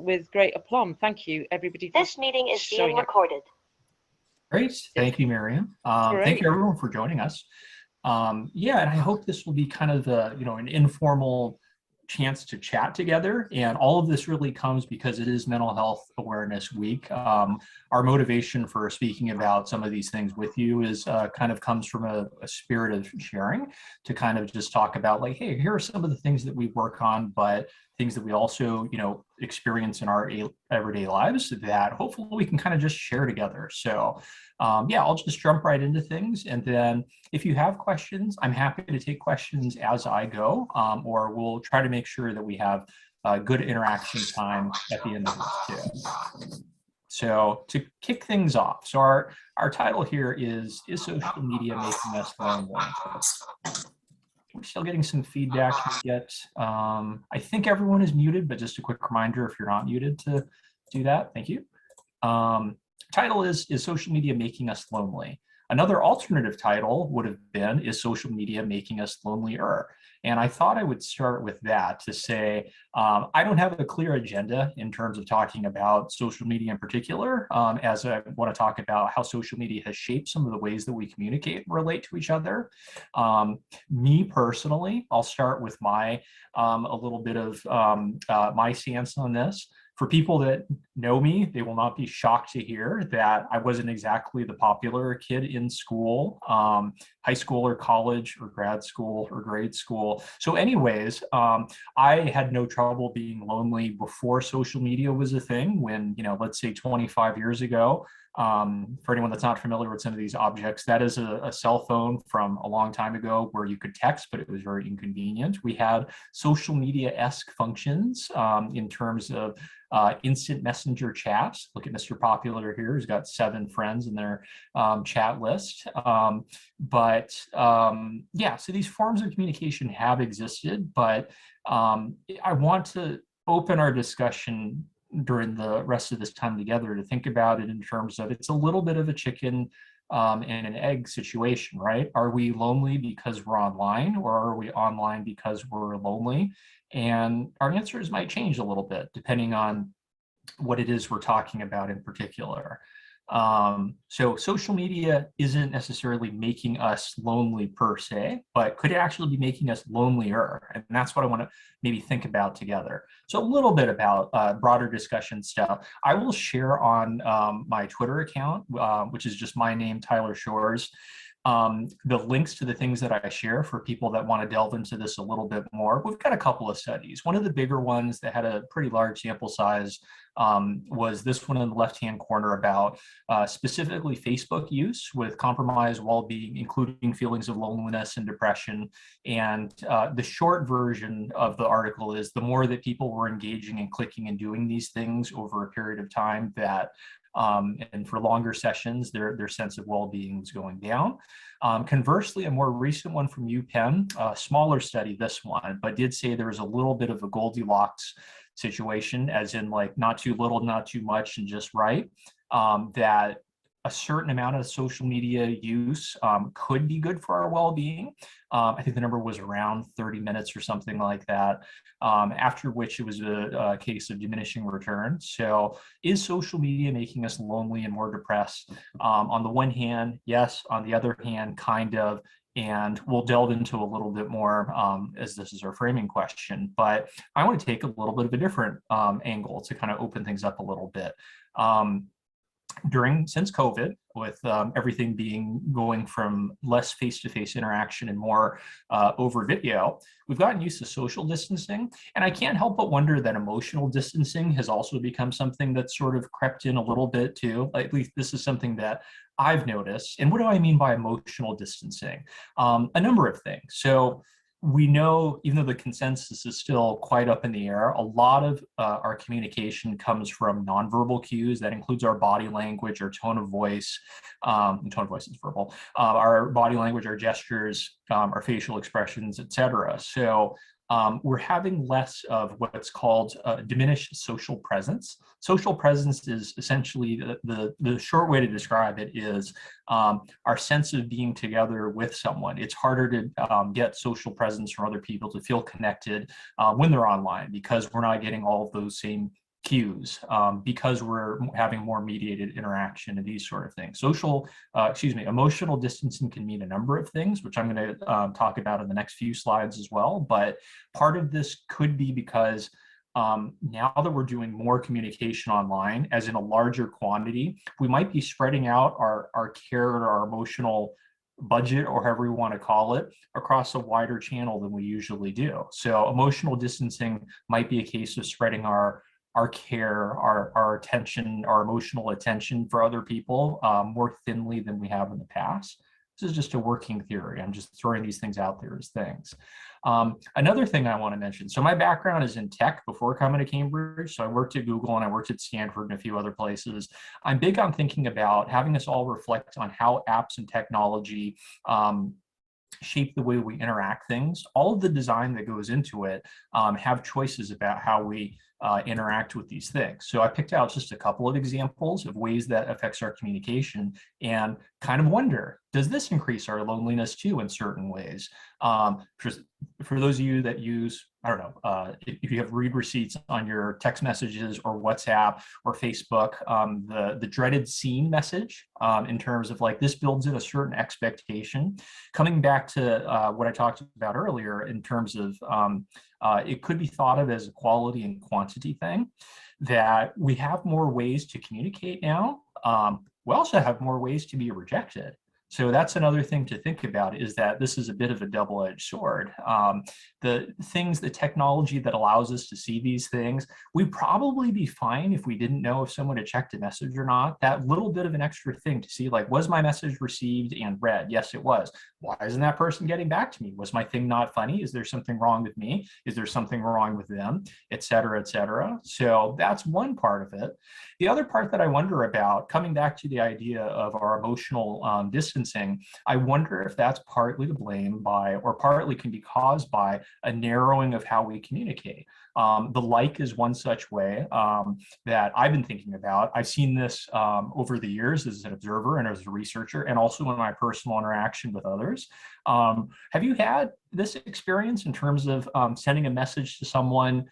with great aplomb. Thank you, everybody. This meeting is being recorded. Great. Thank you, Miriam. Thank you, everyone, for joining us. Yeah, and I hope this will be kind of an informal chance to chat together. And all of this really comes because it is Mental Health Awareness Week. Our motivation for speaking about some of these things with you is kind of comes from a spirit of sharing, to kind of just talk about like, hey, here are some of the things that we work on, but things that we also, experience in our everyday lives that hopefully we can kind of just share together. So yeah, I'll just jump right into things. And then if you have questions, I'm happy to take questions as I go, or we'll try to make sure that we have good interaction time at the end of this too. So to kick things off, so our title here is social media making us lonely? We're still getting some feedback yet. I think everyone is muted, but just a quick reminder, if you're not muted, to do that. Thank you. Title is social media making us lonely? Another alternative title would have been, is social media making us lonelier? And I thought I would start with that to say, I don't have a clear agenda in terms of talking about social media in particular, as I want to talk about how social media has shaped some of the ways that we communicate and relate to each other. Me personally, I'll start with my a little bit of my stance on this. For people that know me, they will not be shocked to hear that I wasn't exactly the popular kid in school, high school or college or grad school or grade school. So anyways, I had no trouble being lonely before social media was a thing when, let's say 25 years ago. For anyone that's not familiar with some of these objects, that is a cell phone from a long time ago where you could text, but it was very inconvenient. We had social media-esque functions in terms of instant messenger chats. Look at Mr. Popular here, who's got 7 friends in their chat list. Yeah, so these forms of communication have existed, but I want to open our discussion during the rest of this time together to think about it in terms of, it's a little bit of a chicken and an egg situation, right? Are we lonely because we're online, or are we online because we're lonely? And our answers might change a little bit depending on what it is we're talking about in particular. So social media isn't necessarily making us lonely per se, but could it actually be making us lonelier? And that's what I want to maybe think about together. So a little bit about broader discussion stuff. I will share on my Twitter account, which is just my name, Tyler Shores, the links to the things that I share for people that want to delve into this a little bit more. We've got a couple of studies. One of the bigger ones that had a pretty large sample size was this one in the left-hand corner about specifically Facebook use with compromised well-being, including feelings of loneliness and depression. And the short version of the article is, the more that people were engaging and clicking and doing these things over a period of time, that and for longer sessions, their sense of well-being was going down. Conversely, a more recent one from UPenn, a smaller study, this one, but did say there was a little bit of a Goldilocks situation, as in like not too little, not too much, and just right, that a certain amount of social media use could be good for our well-being. I think the number was around 30 minutes or something like that, after which it was a case of diminishing returns. So is social media making us lonely and more depressed? On the one hand, yes. On the other hand, kind of. And we'll delve into a little bit more as this is our framing question. But I want to take a little bit of a different angle to kind of open things up a little bit. Since COVID, with everything going from less face-to-face interaction and more over video, we've gotten used to social distancing. And I can't help but wonder that emotional distancing has also become something that's sort of crept in a little bit too. At least this is something that I've noticed. And what do I mean by emotional distancing? A number of things. So we know, even though the consensus is still quite up in the air, a lot of our communication comes from nonverbal cues. That includes our body language, our tone of voice. Tone of voice is verbal. Our body language, our gestures, our facial expressions, etc. So we're having less of what's called diminished social presence. Social presence is essentially, the short way to describe it is our sense of being together with someone. It's harder to get social presence from other people, to feel connected when they're online, because we're not getting all of those same cues because we're having more mediated interaction and these sort of things. Emotional distancing can mean a number of things, which I'm going to talk about in the next few slides as well. But part of this could be because now that we're doing more communication online, as in a larger quantity, we might be spreading out our care or our emotional budget, or however we want to call it, across a wider channel than we usually do. So emotional distancing might be a case of spreading our care, our attention, our emotional attention for other people more thinly than we have in the past. This is just a working theory. I'm just throwing these things out there as things. Another thing I want to mention, so my background is in tech before coming to Cambridge. So I worked at Google and I worked at Stanford and a few other places. I'm big on thinking about having us all reflect on how apps and technology shape the way we interact things. All of the design that goes into it have choices about how we interact with these things. So I picked out just a couple of examples of ways that affects our communication and kind of wonder, does this increase our loneliness too in certain ways? For those of you that use, I don't know, if you have read receipts on your text messages or WhatsApp or Facebook, the dreaded seen message in terms of like, this builds in a certain expectation. Coming back to what I talked about earlier in terms of it could be thought of as a quality and quantity thing, that we have more ways to communicate now. We also have more ways to be rejected. So that's another thing to think about, is that this is a bit of a double-edged sword. The technology that allows us to see these things, we'd probably be fine if we didn't know if someone had checked a message or not. That little bit of an extra thing to see, like, was my message received and read? Yes, it was. Why isn't that person getting back to me? Was my thing not funny? Is there something wrong with me? Is there something wrong with them? Et cetera, et cetera. So that's one part of it. The other part that I wonder about, coming back to the idea of our emotional distancing, I wonder if that's partly to blame by, or partly can be caused by, a narrowing of how we communicate. The like is one such way that I've been thinking about. I've seen this over the years as an observer and as a researcher, and also in my personal interaction with others. Have you had this experience in terms of sending a message to someone,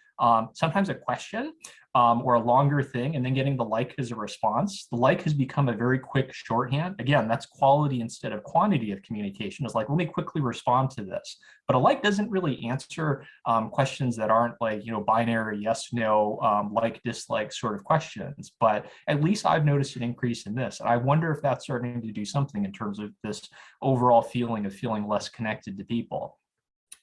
sometimes a question or a longer thing, and then getting the like as a response? The like has become a very quick shorthand. Again, that's quality instead of quantity of communication. It's like, let me quickly respond to this. But a like doesn't really answer questions that aren't like, binary yes, no, like, dislike sort of questions. But at least I've noticed an increase in this. And I wonder if that's starting to do something in terms of this overall feeling of feeling less connected to people.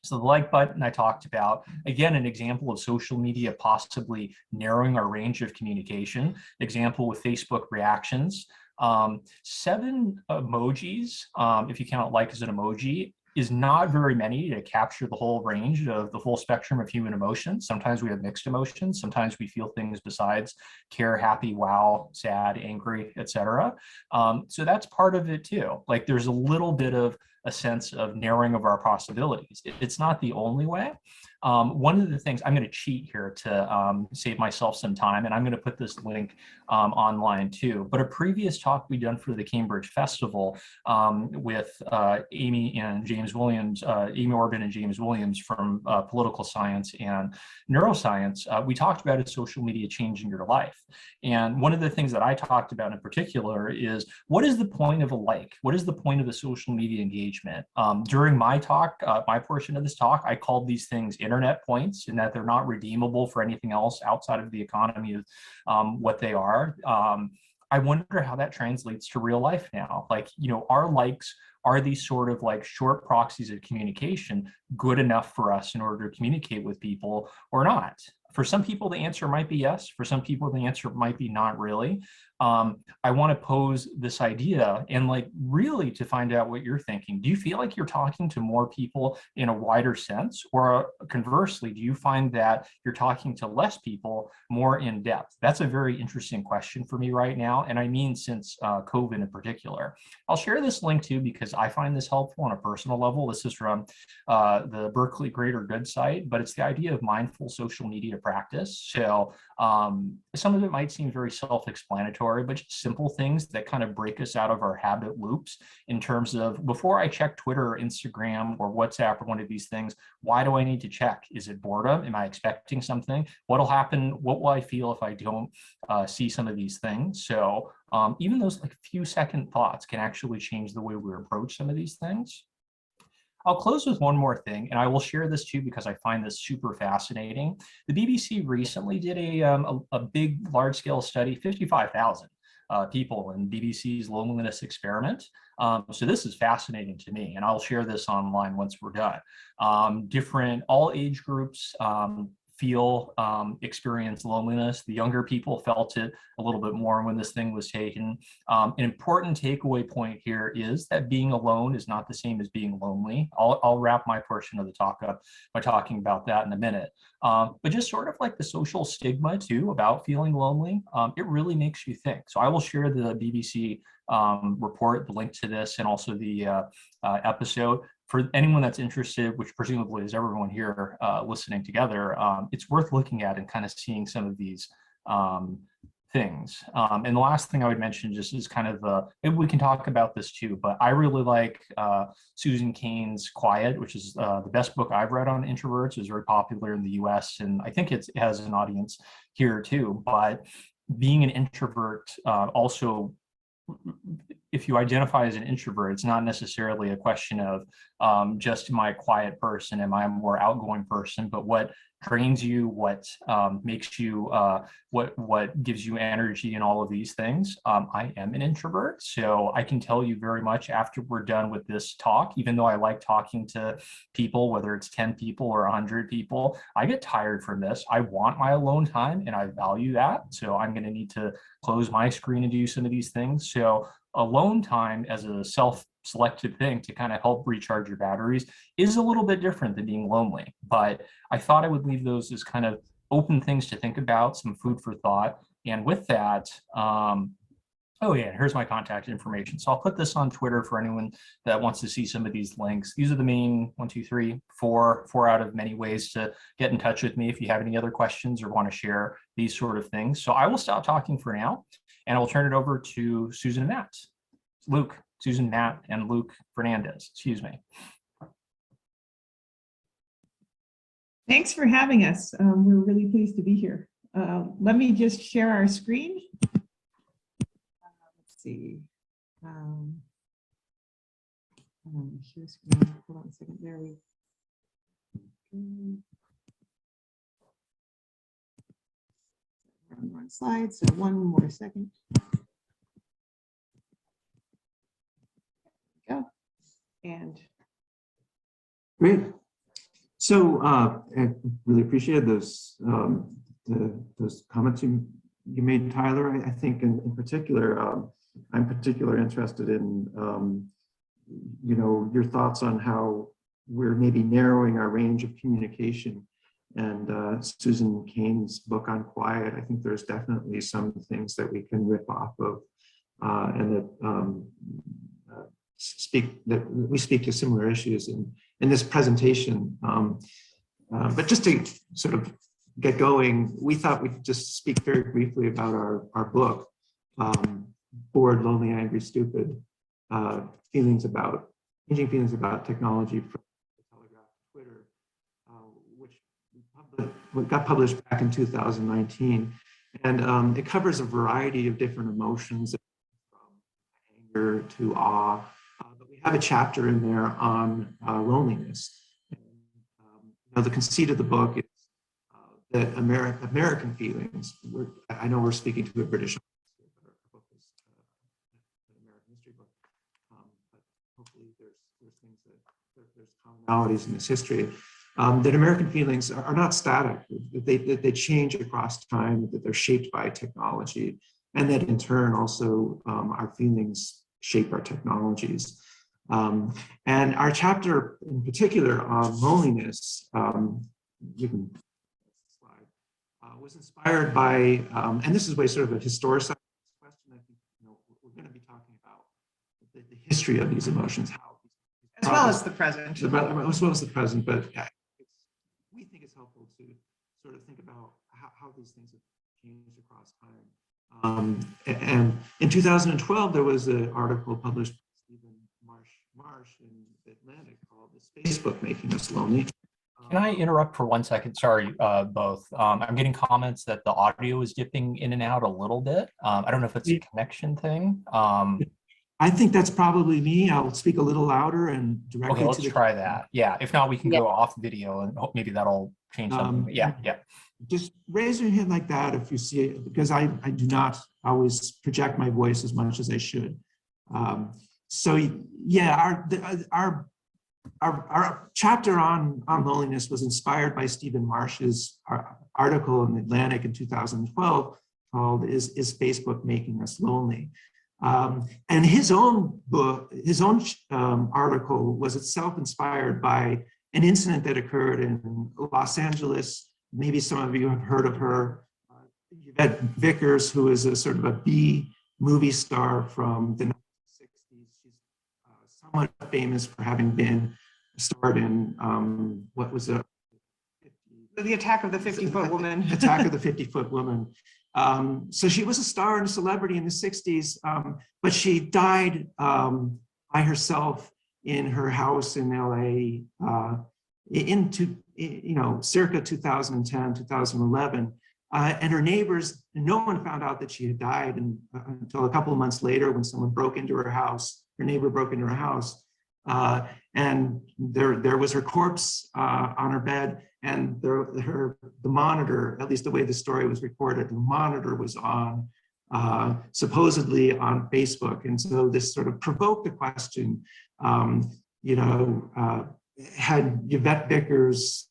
So the like button I talked about, again, an example of social media possibly narrowing our range of communication. Example with Facebook reactions. 7 emojis, if you count like as an emoji, is not very many to capture the whole range of the full spectrum of human emotions. Sometimes we have mixed emotions. Sometimes we feel things besides care, happy, wow, sad, angry, etc. So that's part of it too. Like, there's a little bit of a sense of narrowing of our possibilities. It's not the only way. One of the things, I'm going to cheat here to save myself some time, and I'm going to put this link online too. But a previous talk we done for the Cambridge Festival with Amy and James Williams, Amy Orban and James Williams from political science and neuroscience, we talked about social media changing your life. And one of the things that I talked about in particular is, what is the point of a like? What is the point of a social media engagement? During my talk, my portion of this talk, I called these things internet points, and that they're not redeemable for anything else outside of the economy of what they are. I wonder how that translates to real life now. Like, our likes, are these sort of like short proxies of communication good enough for us in order to communicate with people or not? For some people, the answer might be yes. For some people, the answer might be not really. I want to pose this idea and like really to find out what you're thinking. Do you feel like you're talking to more people in a wider sense? Or conversely, do you find that you're talking to less people more in depth? That's a very interesting question for me right now. And I mean, since COVID in particular. I'll share this link too, because I find this helpful on a personal level. This is from the Berkeley Greater Good site, but it's the idea of mindful social media practice. So some of it might seem very self-explanatory, category, but just simple things that kind of break us out of our habit loops in terms of, before I check Twitter or Instagram or WhatsApp or one of these things, why do I need to check? Is it boredom? Am I expecting something? What'll happen? What will I feel if I don't see some of these things? So even those like few second thoughts can actually change the way we approach some of these things. I'll close with one more thing, and I will share this too because I find this super fascinating. The BBC recently did a big, large-scale study, 55,000 people in BBC's loneliness experiment. So this is fascinating to me, and I'll share this online once we're done. All age groups experience loneliness. The younger people felt it a little bit more when this thing was taken. An important takeaway point here is that being alone is not the same as being lonely. I'll wrap my portion of the talk up by talking about that in a minute. But just sort of like the social stigma too about feeling lonely, it really makes you think. So I will share the BBC report, the link to this, and also the episode. For anyone that's interested, which presumably is everyone here listening together, it's worth looking at and kind of seeing some of these things. And the last thing I would mention just is kind of, maybe we can talk about this too, but I really like Susan Cain's Quiet, which is the best book I've read on introverts. It's very popular in the US, and I think it has an audience here too. But being an introvert also, if you identify as an introvert, it's not necessarily a question of just am I a quiet person, am I a more outgoing person, but what drains you, what makes you, what gives you energy and all of these things. I am an introvert, so I can tell you very much after we're done with this talk, even though I like talking to people, whether it's 10 people or 100 people, I get tired from this. I want my alone time and I value that. So I'm going to need to close my screen and do some of these things. So alone time as a self-selected thing to kind of help recharge your batteries is a little bit different than being lonely. But I thought I would leave those as kind of open things to think about, some food for thought. And with that, oh yeah, here's my contact information. So I'll put this on Twitter for anyone that wants to see some of these links. These are the main 4 out of many ways to get in touch with me if you have any other questions or want to share these sort of things. So I will stop talking for now, and I will turn it over to Susan and Matt. Susan, Matt, and Luke Fernandez, excuse me. Thanks for having us. We're really pleased to be here. Let me just share our screen. Let's see. Share screen. Hold on a second. There we go. We're on the wrong slide, so one more second. Go. And great. So I really appreciated those comments you made, Tyler. I think in particular, I'm particularly interested in your thoughts on how we're maybe narrowing our range of communication. And Susan Cain's book on Quiet, I think there's definitely some things that we can rip off of, and that we speak to similar issues in this presentation. But just to sort of get going, we thought we'd just speak very briefly about our book, Bored, Lonely, Angry, Stupid, changing feelings about technology from the Telegraph to Twitter, which got published back in 2019. And it covers a variety of different emotions, from anger to awe. But we have a chapter in there on loneliness. And, the conceit of the book is that American feelings, I know we're speaking to a British audience, but our book is an American history book, but hopefully there's things there's commonalities in this history, that American feelings are not static, that they change across time, that they're shaped by technology, and that in turn also our feelings shape our technologies. And our chapter in particular on loneliness, you can slide, was inspired by, and this is way sort of a historicized question. I think we're going to be talking about the history of these emotions, how as well as the present. As well as the present, but we think it's helpful to sort of think about how these things have changed across time. And in 2012, there was an article published by Stephen Marsh in the Atlantic called "Is Facebook Making Us Lonely?" Can I interrupt for 1 second? Sorry, both. I'm getting comments that the audio is dipping in and out a little bit. I don't know if it's a connection thing. I think that's probably me. I'll speak a little louder and directly Okay, let's to the try that. Yeah, if not, we can go off video and hope maybe that'll change something. But yeah. Just raise your hand like that if you see it, because I do not always project my voice as much as I should. So yeah, our chapter on loneliness was inspired by Stephen Marsh's article in the Atlantic in 2012 called "Is Facebook Making Us Lonely?" And his own book, his own article was itself inspired by an incident that occurred in Los Angeles. Maybe some of you have heard of her, Yvette Vickers, who is a sort of a B movie star from the 1960s. She's somewhat famous for having been starred in what was a The Attack of the 50-Foot Woman. Attack of the 50-Foot Woman. So she was a star and a celebrity in the 60s, but she died by herself in her house in LA circa 2010, 2011. And her neighbors, no one found out that she had died until a couple of months later when someone broke into her house. Her neighbor broke into her house, and there was her corpse on her bed, and the monitor, at least the way the story was recorded, the monitor was on, supposedly on Facebook. And so this sort of provoked the question, had Yvette Vickers,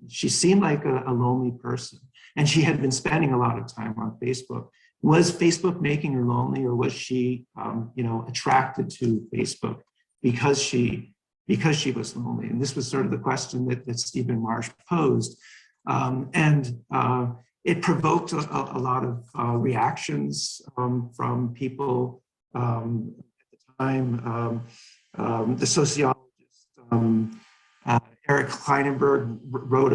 she seemed like a lonely person, and she had been spending a lot of time on Facebook. Was Facebook making her lonely, or was she, attracted to Facebook because she was lonely? And this was sort of the question that Stephen Marsh posed. It provoked a lot of reactions from people at the time. The sociologist Eric Kleinenberg wrote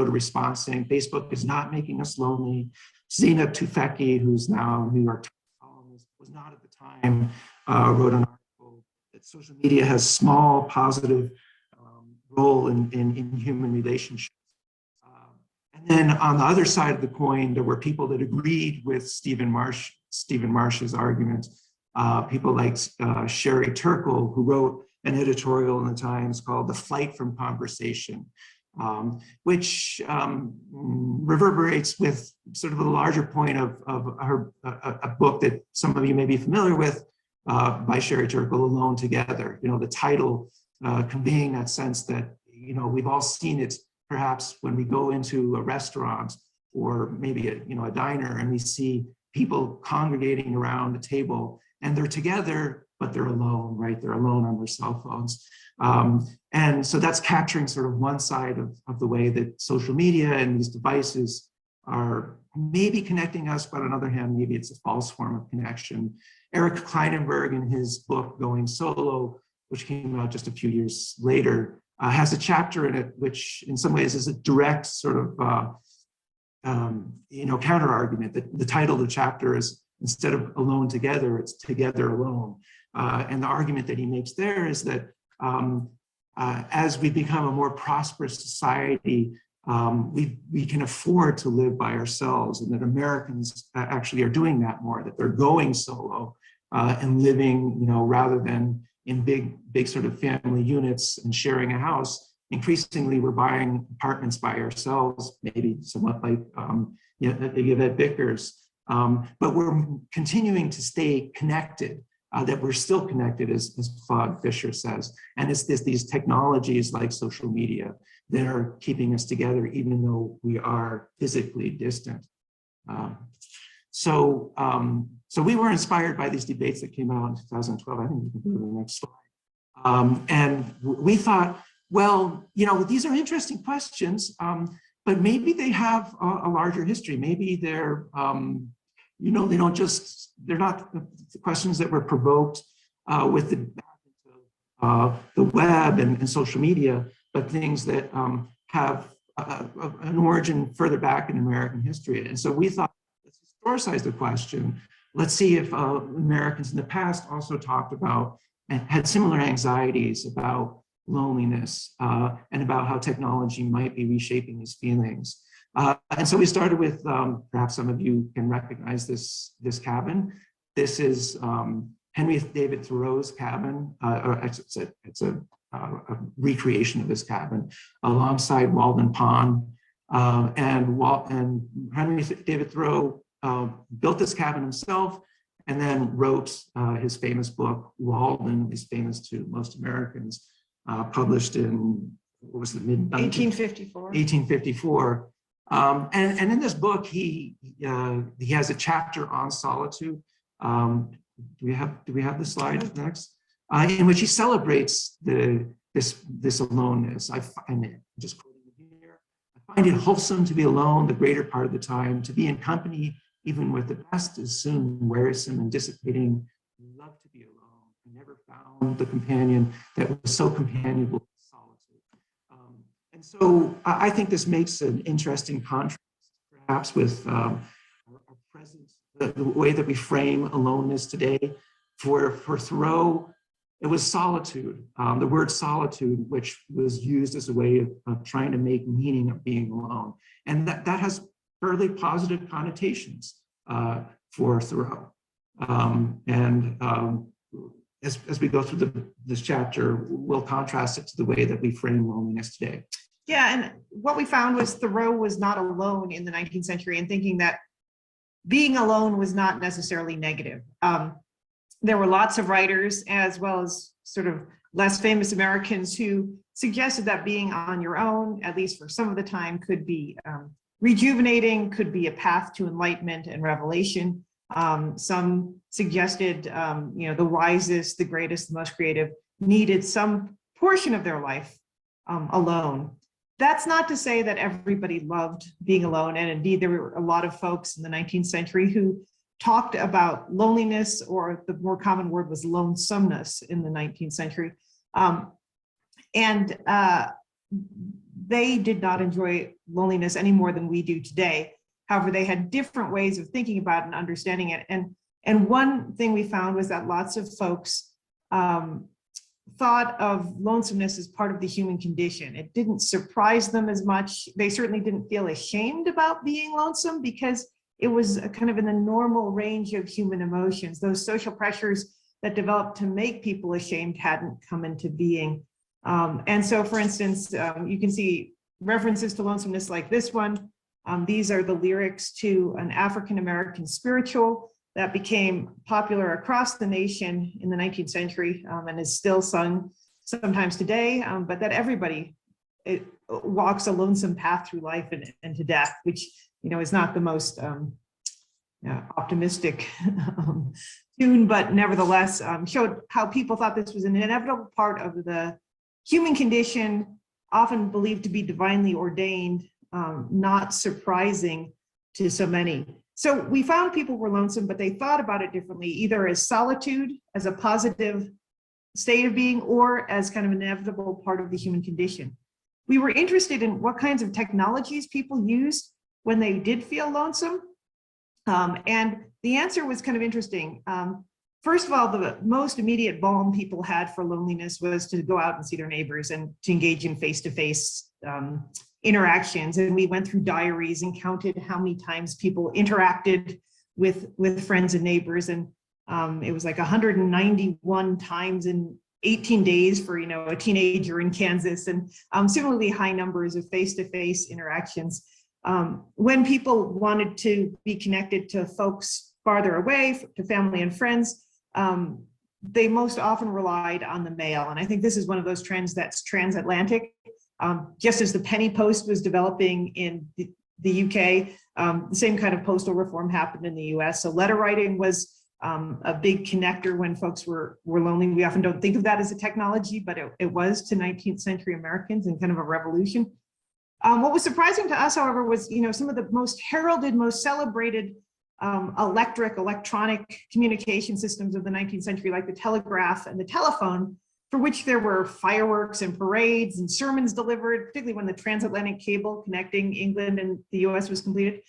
a response saying, "Facebook is not making us lonely." Zena Tufekci, who's now a New York Times columnist, was not at the time, wrote an article that social media has small positive role in human relationships. And then on the other side of the coin, there were people that agreed with Stephen Marsh's argument. People like Sherry Turkle, who wrote an editorial in the Times called "The Flight from Conversation," which reverberates with sort of a larger point of a book that some of you may be familiar with by Sherry Turkle, "Alone Together." The title conveying that sense that, we've all seen it perhaps when we go into a restaurant or maybe a diner, and we see people congregating around a table and they're together, but they're alone, right? They're alone on their cell phones. And so that's capturing sort of one side of the way that social media and these devices are maybe connecting us, but on the other hand, maybe it's a false form of connection. Eric Kleinenberg, in his book "Going Solo," which came out just a few years later, has a chapter in it which in some ways is a direct sort of counter argument. The title of the chapter is, instead of "Alone Together," it's "Together Alone." And the argument that he makes there is that as we become a more prosperous society, we can afford to live by ourselves, and that Americans actually are doing that more, that they're going solo and living, rather than in big sort of family units and sharing a house. Increasingly, we're buying apartments by ourselves, maybe somewhat like Yvette Vickers. But we're continuing to stay connected, that we're still connected, as Claude Fisher says. And it's these technologies like social media that are keeping us together, even though we are physically distant. So we were inspired by these debates that came out in 2012. I think we can go to the next slide. And we thought, well, these are interesting questions, but maybe they have a larger history. Maybe they're, they're not the questions that were provoked with the web and social media, but things that have an origin further back in American history. And so we thought, let's historicize the question. Let's see if Americans in the past also talked about and had similar anxieties about loneliness and about how technology might be reshaping these feelings. And so we started with, perhaps some of you can recognize this cabin. This is Henry David Thoreau's cabin. It's a recreation of this cabin alongside Walden Pond. And Henry David Thoreau built this cabin himself and then wrote his famous book, Walden, is famous to most Americans, published in, what was the mid 1854. 1854. And in this book, he has a chapter on solitude. Do we have the slide next? In which he celebrates this aloneness. I'm just quoting here. I find it wholesome to be alone the greater part of the time. To be in company, even with the best, is soon wearisome and dissipating. I love to be alone. I never found the companion that was so companionable to solitude. And so I think this makes an interesting contrast, perhaps, with our present, the way that we frame aloneness today. For Thoreau, it was solitude, the word solitude, which was used as a way of trying to make meaning of being alone. And that has fairly positive connotations for Thoreau. As we go through this chapter, we'll contrast it to the way that we frame loneliness today. Yeah, and what we found was Thoreau was not alone in the 19th century in thinking that being alone was not necessarily negative. There were lots of writers, as well as sort of less famous Americans, who suggested that being on your own, at least for some of the time, could be rejuvenating, could be a path to enlightenment and revelation. Some suggested, the wisest, the greatest, the most creative needed some portion of their life alone. That's not to say that everybody loved being alone. And indeed, there were a lot of folks in the 19th century who talked about loneliness, or the more common word was lonesomeness in the 19th century. They did not enjoy loneliness any more than we do today. However, they had different ways of thinking about it and understanding it. And one thing we found was that lots of folks thought of lonesomeness as part of the human condition. It didn't surprise them as much. They certainly didn't feel ashamed about being lonesome, because it was kind of in the normal range of human emotions. Those social pressures that developed to make people ashamed hadn't come into being. And so, for instance, you can see references to lonesomeness like this one. These are the lyrics to an African-American spiritual that became popular across the nation in the 19th century and is still sung sometimes today, but that everybody walks a lonesome path through life and to death, which is not the most optimistic tune, but nevertheless showed how people thought this was an inevitable part of the human condition, often believed to be divinely ordained, not surprising to so many. So we found people were lonesome, but they thought about it differently, either as solitude, as a positive state of being, or as kind of an inevitable part of the human condition. We were interested in what kinds of technologies people used when they did feel lonesome. And the answer was kind of interesting. First of all, the most immediate balm people had for loneliness was to go out and see their neighbors and to engage in face-to-face interactions. And we went through diaries and counted how many times people interacted with friends and neighbors. And it was like 191 times in 18 days for a teenager in Kansas, and similarly high numbers of face-to-face interactions. When people wanted to be connected to folks farther away, to family and friends, they most often relied on the mail. And I think this is one of those trends that's transatlantic. Just as the penny post was developing in the UK, the same kind of postal reform happened in the US. So letter writing was a big connector when folks were lonely. We often don't think of that as a technology, but it was to 19th century Americans, and kind of a revolution. What was surprising to us, however, was some of the most heralded, most celebrated electronic communication systems of the 19th century, like the telegraph and the telephone, for which there were fireworks and parades and sermons delivered, particularly when the transatlantic cable connecting England and the US was completed.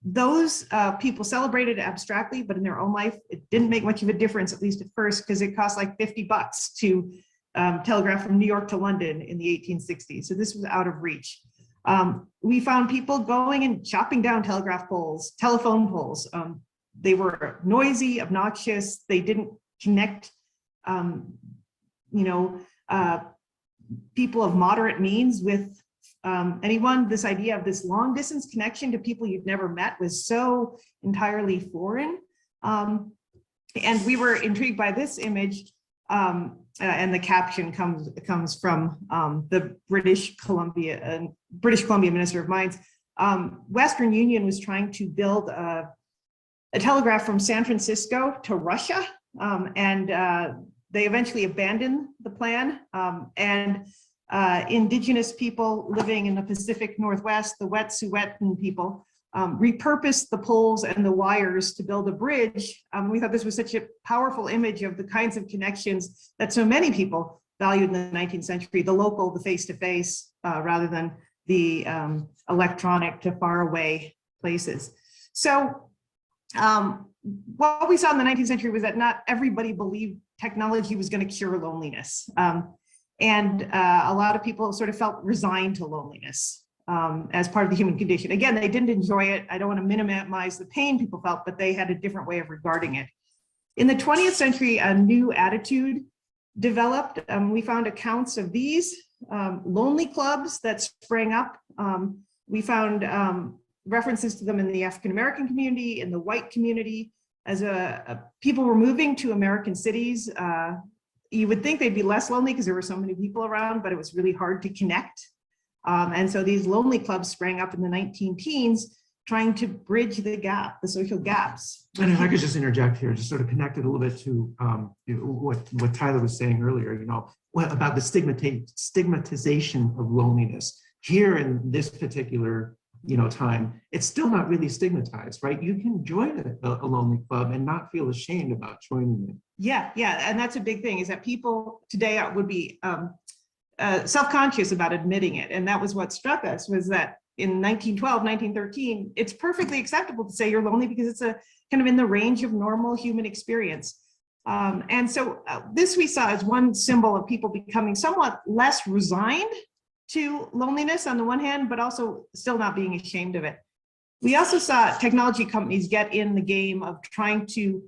Those people celebrated abstractly, but in their own life, it didn't make much of a difference, at least at first, because it cost like $50 to telegraph from New York to London in the 1860s. So this was out of reach. We found people going and chopping down telegraph poles, telephone poles. They were noisy, obnoxious. They didn't connect, people of moderate means with anyone. This idea of this long distance connection to people you've never met was so entirely foreign. And we were intrigued by this image, and the caption comes from the British Columbia Minister of Mines. Western Union was trying to build a telegraph from San Francisco to Russia, and they eventually abandoned the plan. Indigenous people living in the Pacific Northwest, the Wet'suwet'en people, repurposed the poles and the wires to build a bridge. We thought this was such a powerful image of the kinds of connections that so many people valued in the 19th century, the local, the face-to-face, rather than the electronic to faraway places. So what we saw in the 19th century was that not everybody believed technology was going to cure loneliness. And a lot of people sort of felt resigned to loneliness as part of the human condition. Again, they didn't enjoy it. I don't want to minimize the pain people felt, but they had a different way of regarding it. In the 20th century, a new attitude developed. We found accounts of these lonely clubs that sprang up. We found references to them in the African-American community, in the white community, as people were moving to American cities. You would think they'd be less lonely because there were so many people around, but it was really hard to connect. And so these lonely clubs sprang up in the 19-teens, trying to bridge the gap, the social gaps. And if I could just interject here, just sort of connect it a little bit to what Tyler was saying earlier, about the stigmatization of loneliness. Here in this particular time, it's still not really stigmatized, right? You can join a lonely club and not feel ashamed about joining it. Yeah, and that's a big thing, is that people today would be self-conscious about admitting it. And that was what struck us, was that in 1912, 1913, it's perfectly acceptable to say you're lonely because it's a kind of in the range of normal human experience. And so this we saw as one symbol of people becoming somewhat less resigned to loneliness on the one hand, but also still not being ashamed of it. We also saw technology companies get in the game of trying to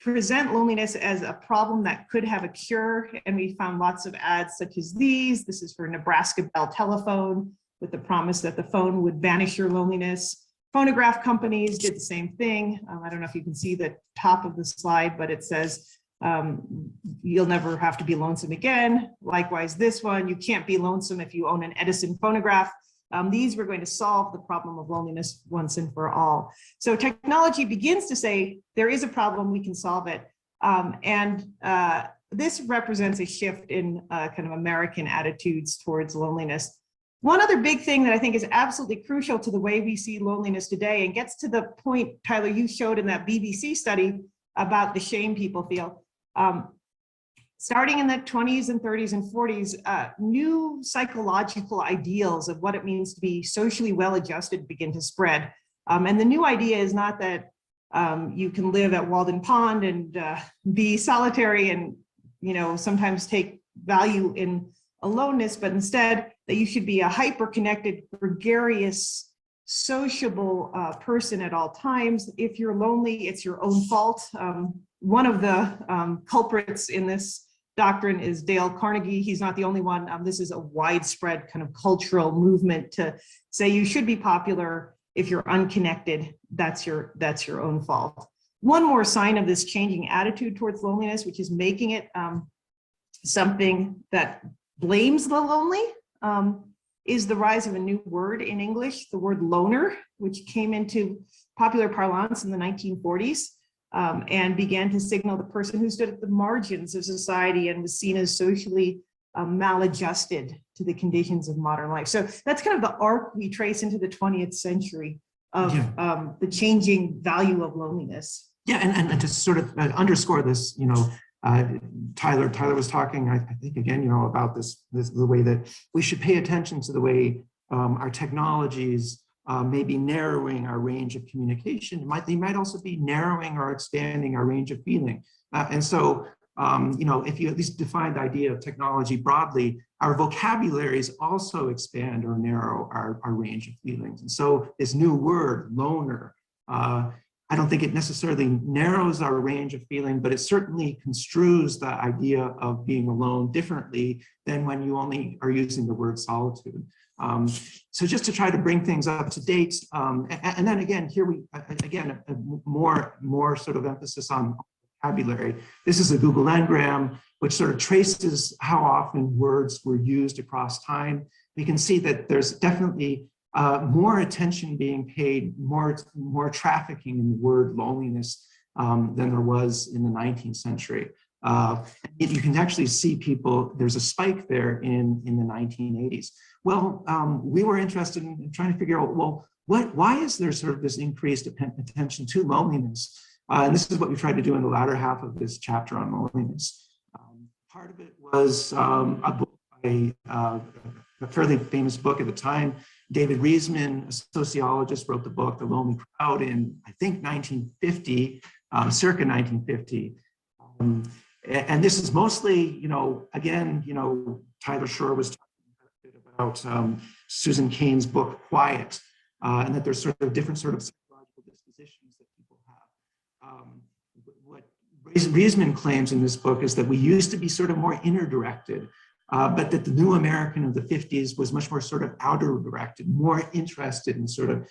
present loneliness as a problem that could have a cure. And we found lots of ads such as these. This is for Nebraska Bell Telephone, with the promise that the phone would banish your loneliness. Phonograph companies did the same thing. I don't know if you can see the top of the slide, but it says, you'll never have to be lonesome again. Likewise, this one, you can't be lonesome if you own an Edison phonograph. These were going to solve the problem of loneliness once and for all. So technology begins to say, there is a problem, we can solve it. This represents a shift in kind of American attitudes towards loneliness. One other big thing that I think is absolutely crucial to the way we see loneliness today, and gets to the point, Tyler, you showed in that BBC study about the shame people feel. Starting in the 20s and 30s and 40s, new psychological ideals of what it means to be socially well-adjusted begin to spread. And the new idea is not that you can live at Walden Pond and be solitary and sometimes take value in aloneness, but instead that you should be a hyper-connected, gregarious, sociable person at all times. If you're lonely, it's your own fault. One of the culprits in this doctrine is Dale Carnegie. He's not the only one. This is a widespread kind of cultural movement to say you should be popular. If you're unconnected, that's your own fault. One more sign of this changing attitude towards loneliness, which is making it something that blames the lonely, is the rise of a new word in English, the word loner, which came into popular parlance in the 1940s. And began to signal the person who stood at the margins of society and was seen as socially maladjusted to the conditions of modern life. So that's kind of the arc we trace into the 20th century of the changing value of loneliness. Yeah, and to sort of underscore this, Tyler was talking, I think again, about the way that we should pay attention to the way our technologies may be narrowing our range of communication. They might also be narrowing or expanding our range of feeling. And so, if you at least define the idea of technology broadly, our vocabularies also expand or narrow our range of feelings. And so this new word, loner, I don't think it necessarily narrows our range of feeling, but it certainly construes the idea of being alone differently than when you only are using the word solitude. So just to try to bring things up to date, and then again, here more sort of emphasis on vocabulary. This is a Google Ngram, which sort of traces how often words were used across time. We can see that there's definitely more attention being paid, more trafficking in the word loneliness than there was in the 19th century. You can actually see there's a spike there in the 1980s. Well, we were interested in trying to figure out, well, why is there sort of this increased attention to loneliness? And this is what we tried to do in the latter half of this chapter on loneliness. Part of it was a book by a fairly famous book at the time. David Reisman, a sociologist, wrote the book, The Lonely Crowd, in, I think, 1950, circa 1950. And this is mostly, again, Tyler Shore was talking a bit about Susan Cain's book, Quiet, and that there's sort of different sort of psychological dispositions that people have. What Reisman claims in this book is that we used to be sort of more inner directed, but that the new American of the 50s was much more sort of outer directed, more interested in sort of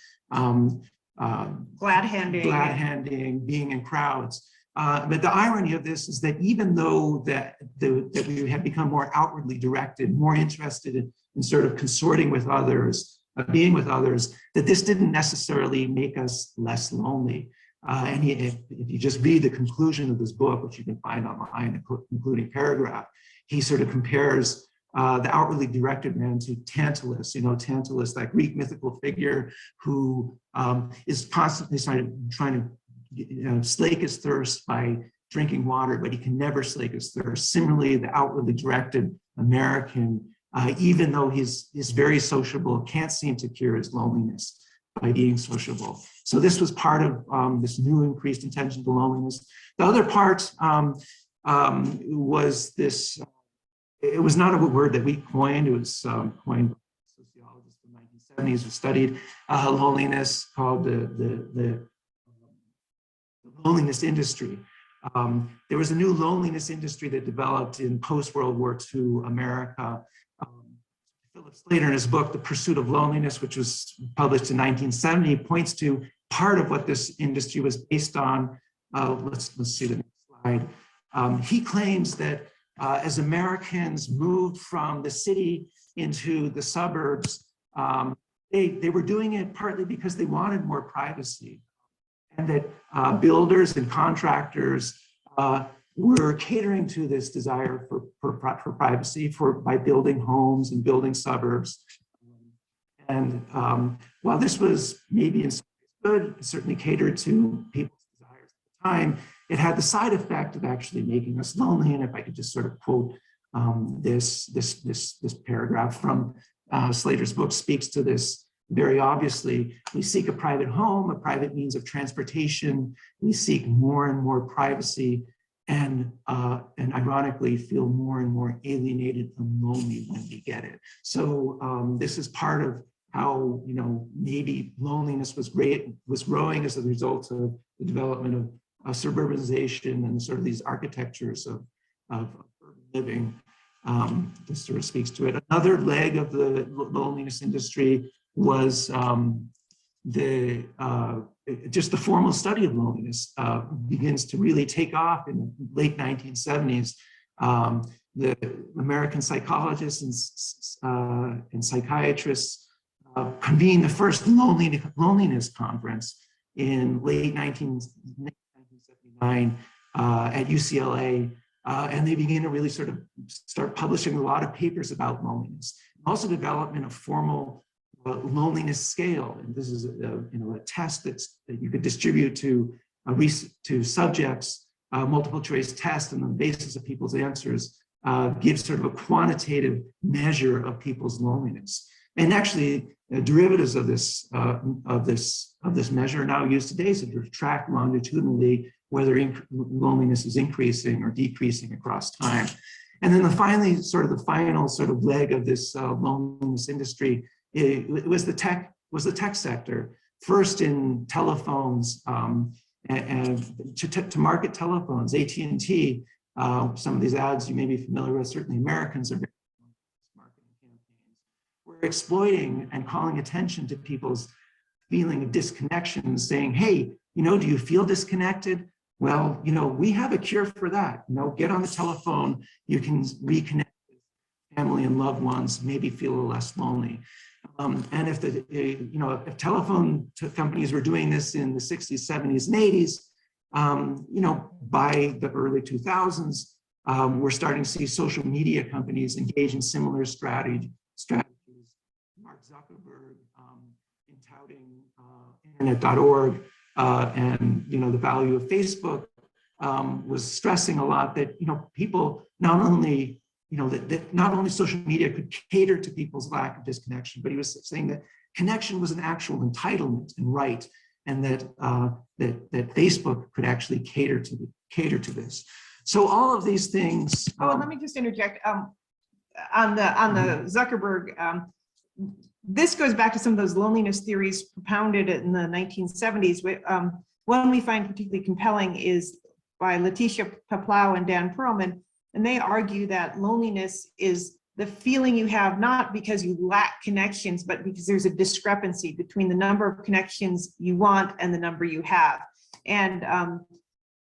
glad handing, being in crowds. But the irony of this is that even though that we have become more outwardly directed, more interested in sort of consorting with others, being with others, that this didn't necessarily make us less lonely. And if you just read the conclusion of this book, which you can find online, the concluding paragraph, he sort of compares the outwardly directed man to Tantalus, Tantalus, that Greek mythical figure who is constantly trying to slake his thirst by drinking water, but he can never slake his thirst. Similarly, the outwardly directed American, even though he's very sociable, can't seem to cure his loneliness by being sociable. So this was part of this new increased attention to loneliness. The other part was this, it was not a word that we coined, it was coined by sociologists in the 1970s who studied loneliness, called the loneliness industry. There was a new loneliness industry that developed in post-World War II America. Philip Slater, in his book, The Pursuit of Loneliness, which was published in 1970, points to part of what this industry was based on. Let's see the next slide. He claims that as Americans moved from the city into the suburbs, they were doing it partly because they wanted more privacy, and that builders and contractors were catering to this desire for privacy by building homes and building suburbs. And while this was maybe in some ways good, it certainly catered to people's desires at the time, it had the side effect of actually making us lonely. And if I could just sort of quote this paragraph from Slater's book, speaks to this very obviously. We seek a private home, a private means of transportation. We seek more and more privacy, and ironically feel more and more alienated and lonely when we get it. So this is part of how maybe loneliness was growing as a result of the development of suburbanization and sort of these architectures of urban living. This sort of speaks to it. Another leg of the loneliness industry was just the formal study of loneliness begins to really take off in the late 1970s. The American psychologists and psychiatrists convened the first loneliness conference in late 1979 at UCLA, and they began to really sort of start publishing a lot of papers about loneliness. Also development of formal loneliness scale, and this is a test that you could distribute to subjects multiple choice test and on the basis of people's answers gives sort of a quantitative measure of people's loneliness. And actually, derivatives of this measure are now used today to track longitudinally whether loneliness is increasing or decreasing across time. And then the final sort of leg of this loneliness industry, it was the tech sector. First in telephones and to market telephones, AT&T. Some of these ads you may be familiar with. Certainly, Americans are very marketing campaigns. We're exploiting and calling attention to people's feeling of disconnection, saying, "Hey, do you feel disconnected? Well, we have a cure for that. Get on the telephone. You can reconnect with family and loved ones. Maybe feel a little less lonely." And if if telephone companies were doing this in the 60s, 70s, and 80s, by the early 2000s, we're starting to see social media companies engage in similar strategies. Mark Zuckerberg in touting internet.org and the value of Facebook was stressing a lot that people not only that not only social media could cater to people's lack of disconnection, but he was saying that connection was an actual entitlement and right, and that that Facebook could actually cater to this. So all of these things. Let me just interject on the Zuckerberg. This goes back to some of those loneliness theories propounded in the 1970s. One we find particularly compelling is by Letitia Paplau and Dan Perlman, and they argue that loneliness is the feeling you have not because you lack connections, but because there's a discrepancy between the number of connections you want and the number you have. And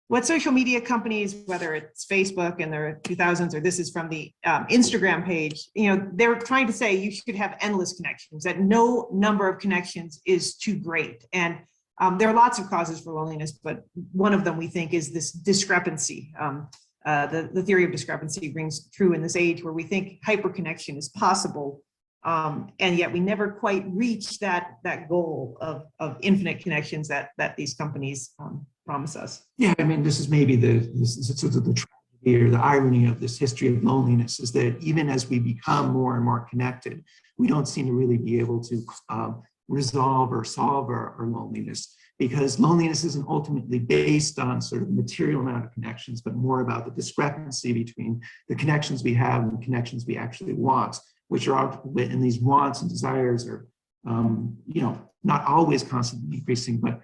what social media companies, whether it's Facebook in the 2000s, or this is from the Instagram page, they're trying to say you should have endless connections, that no number of connections is too great. And there are lots of causes for loneliness, but one of them we think is this discrepancy. The theory of discrepancy rings true in this age where we think hyperconnection is possible, and yet we never quite reach that goal of infinite connections that these companies promise us. Yeah, I mean, this is maybe the tragedy or the irony of this history of loneliness, is that even as we become more and more connected, we don't seem to really be able to resolve or solve our loneliness, because loneliness isn't ultimately based on sort of material amount of connections, but more about the discrepancy between the connections we have and the connections we actually want, which are, and these wants and desires are, not always constantly increasing, but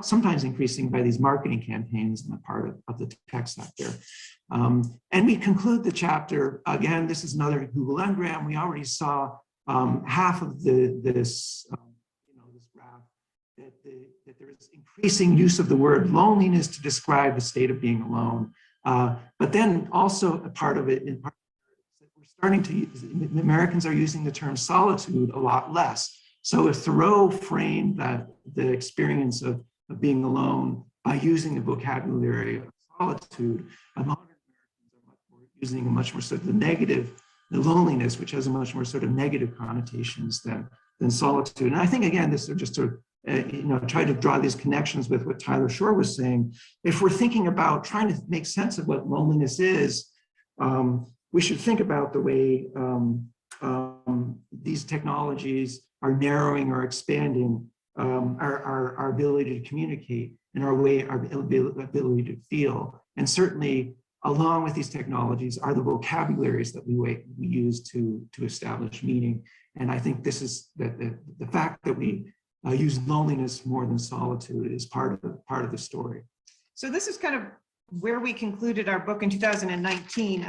sometimes increasing by these marketing campaigns on the part of the tech sector. And we conclude the chapter, again, this is another Google engram. We already saw half of this graph, that there is increasing use of the word loneliness to describe the state of being alone. But then also a part of it, we're starting to use, the Americans are using the term solitude a lot less. So if Thoreau framed the experience of being alone by using the vocabulary of solitude, modern Americans are using a much more sort of the loneliness, which has a much more sort of negative connotations than solitude. And I think, again, this is just to try to draw these connections with what Tyler Shore was saying. If we're thinking about trying to make sense of what loneliness is, we should think about the way these technologies are narrowing or expanding our ability to communicate and our ability to feel. And certainly, along with these technologies are the vocabularies that we use to establish meaning. And I think this is the fact that we use loneliness more than solitude is part of the story. So this is kind of where we concluded our book in 2019,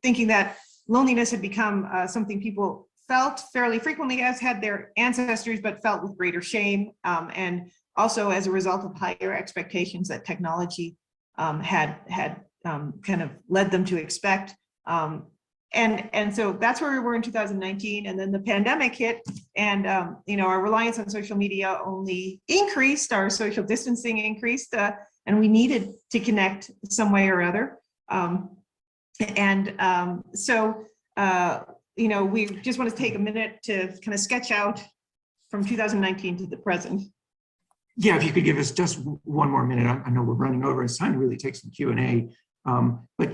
thinking that loneliness had become something people felt fairly frequently, as had their ancestors, but felt with greater shame, and also as a result of higher expectations that technology had kind of led them to expect. And so that's where we were in 2019, and then the pandemic hit, and our reliance on social media only increased, our social distancing increased, and we needed to connect some way or other. We just want to take a minute to kind of sketch out from 2019 to the present. Yeah, if you could give us just one more minute. I know we're running over. It's time to really take some Q&A. But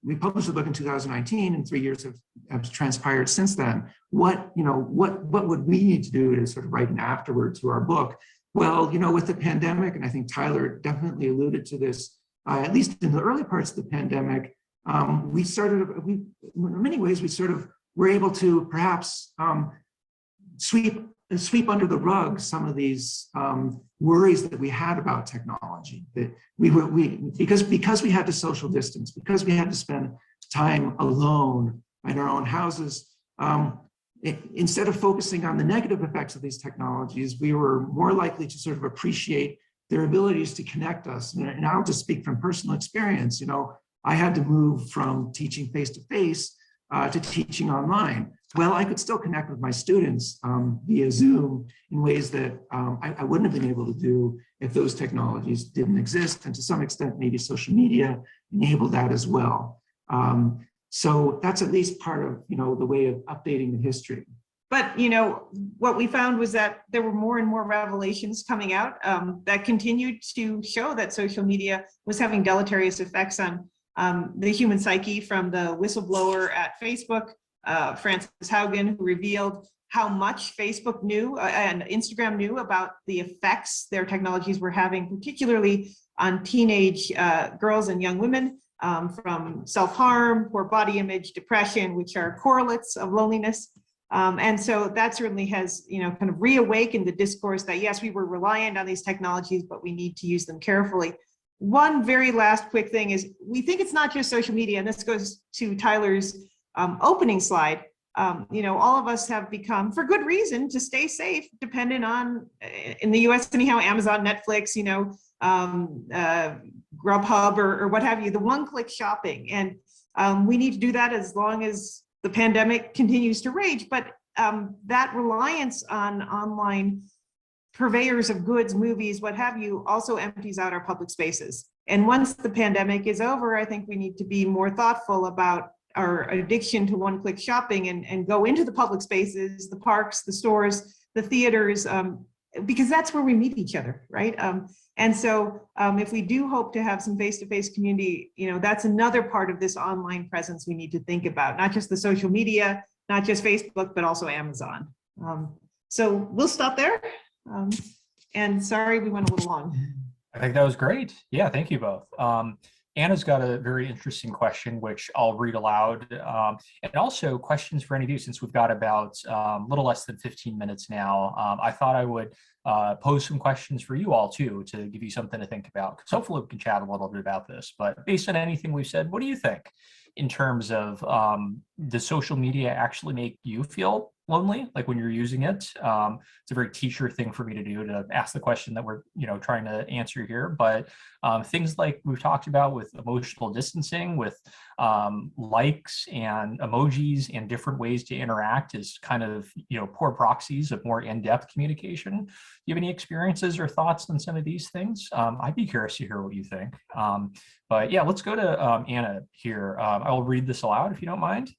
we published the book in 2019, and 3 years have transpired since then. What would we need to do to sort of write an afterword to our book? Well, with the pandemic, and I think Tyler definitely alluded to this, at least in the early parts of the pandemic, in many ways, we sort of were able to perhaps sweep under the rug some of these worries that we had about technology. That because we had to social distance, because we had to spend time alone in our own houses, instead of focusing on the negative effects of these technologies, we were more likely to sort of appreciate their abilities to connect us. And I'll just speak from personal experience. I had to move from teaching face-to-face to teaching online. Well, I could still connect with my students via Zoom in ways that I wouldn't have been able to do if those technologies didn't exist. And to some extent, maybe social media enabled that as well. So that's at least part of the way of updating the history. But what we found was that there were more and more revelations coming out that continued to show that social media was having deleterious effects on the human psyche, from the whistleblower at Facebook, Frances Haugen, who revealed how much Facebook knew and Instagram knew about the effects their technologies were having, particularly on teenage girls and young women, from self-harm, poor body image, depression, which are correlates of loneliness. And so that certainly has, kind of reawakened the discourse that, yes, we were reliant on these technologies, but we need to use them carefully. One very last quick thing is, we think it's not just social media, and this goes to Tyler's opening slide. All of us have become, for good reason, to stay safe, dependent on, in the US anyhow, Amazon, Netflix, Grubhub or what have you, the one-click shopping. And we need to do that as long as the pandemic continues to rage. But that reliance on online purveyors of goods, movies, what have you, also empties out our public spaces. And once the pandemic is over, I think we need to be more thoughtful about our addiction to one-click shopping and go into the public spaces, the parks, the stores, the theaters, because that's where we meet each other, right? And so if we do hope to have some face-to-face community, that's another part of this online presence we need to think about, not just the social media, not just Facebook, but also Amazon. So we'll stop there. And sorry, we went a little long. I think that was great. Yeah, thank you both. Anna's got a very interesting question, which I'll read aloud. And also questions for any of you, since we've got about a little less than 15 minutes now. I thought I would pose some questions for you all too, to give you something to think about, because hopefully we can chat a little bit about this. But based on anything we've said, what do you think in terms of does social media actually make you feel lonely, like when you're using it? It's a very teacher thing for me to do, to ask the question that we're trying to answer here. But things like we've talked about with emotional distancing, with likes and emojis and different ways to interact is kind of poor proxies of more in-depth communication. Do you have any experiences or thoughts on some of these things? I'd be curious to hear what you think. But yeah, let's go to Anna here. I'll read this aloud if you don't mind.